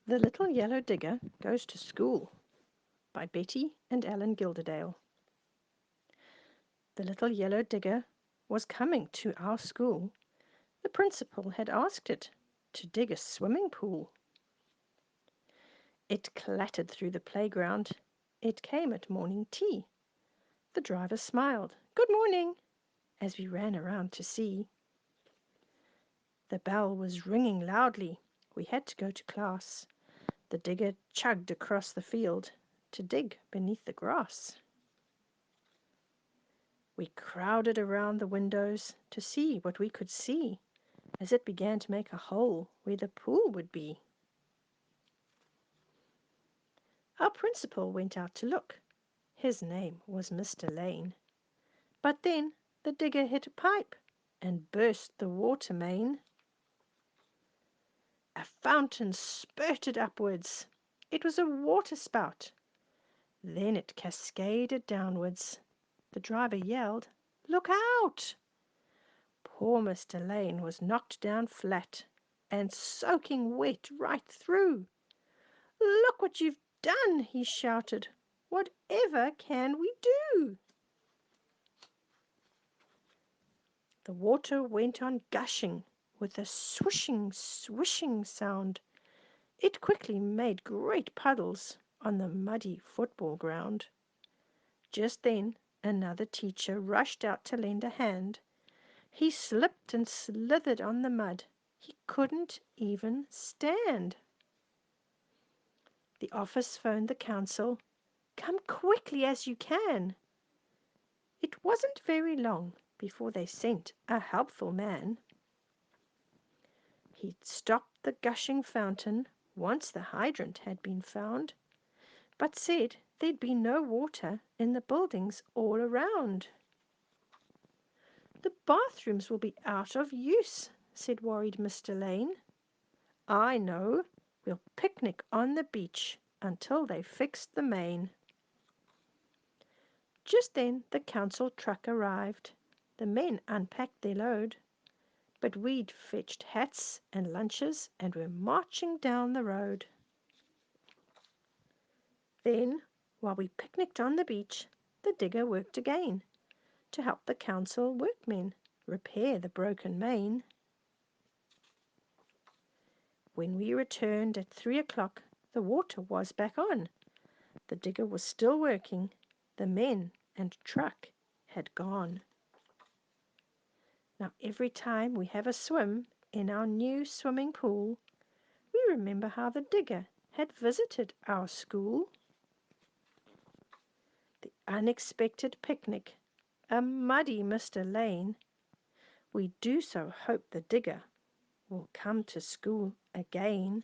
The Little Yellow Digger Goes to School by Betty and Alan Gilderdale. The little yellow digger was coming to our school. The principal had asked it to dig a swimming pool. It clattered through the playground. It came at morning tea. The driver smiled, "Good morning," as we ran around to see. The bell was ringing loudly. We had to go to class. The digger chugged across the field to dig beneath the grass. We crowded around the windows to see what we could see as it began to make a hole where the pool would be. Our principal went out to look. His name was Mr. Lane. But then the digger hit a pipe and burst the water main. A fountain spurted upwards. It was a water spout. Then it cascaded downwards. The driver yelled, "Look out!" Poor Mr. Lane was knocked down flat and soaking wet right through. "Look what you've done!" he shouted. "Whatever can we do?" The water went on gushing with a swishing, swishing sound. It quickly made great puddles on the muddy football ground. Just then another teacher rushed out to lend a hand. He slipped and slithered on the mud. He couldn't even stand. The office phoned the council. "Come quickly as you can." It wasn't very long before they sent a helpful man. He stopped the gushing fountain once the hydrant had been found, but said there'd be no water in the buildings all around. "The bathrooms will be out of use," said worried Mr. Lane. "I know. We'll picnic on the beach until they've fixed the main." Just then the council truck arrived. The men unpacked their load, but we'd fetched hats and lunches and were marching down the road. Then, while we picnicked on the beach, the digger worked again to help the council workmen repair the broken main. When we returned at 3 o'clock, the water was back on. The digger was still working. The men and truck had gone. Now every time we have a swim in our new swimming pool, we remember how the digger had visited our school. The unexpected picnic, a muddy Mr. Lane. We do so hope the digger will come to school again.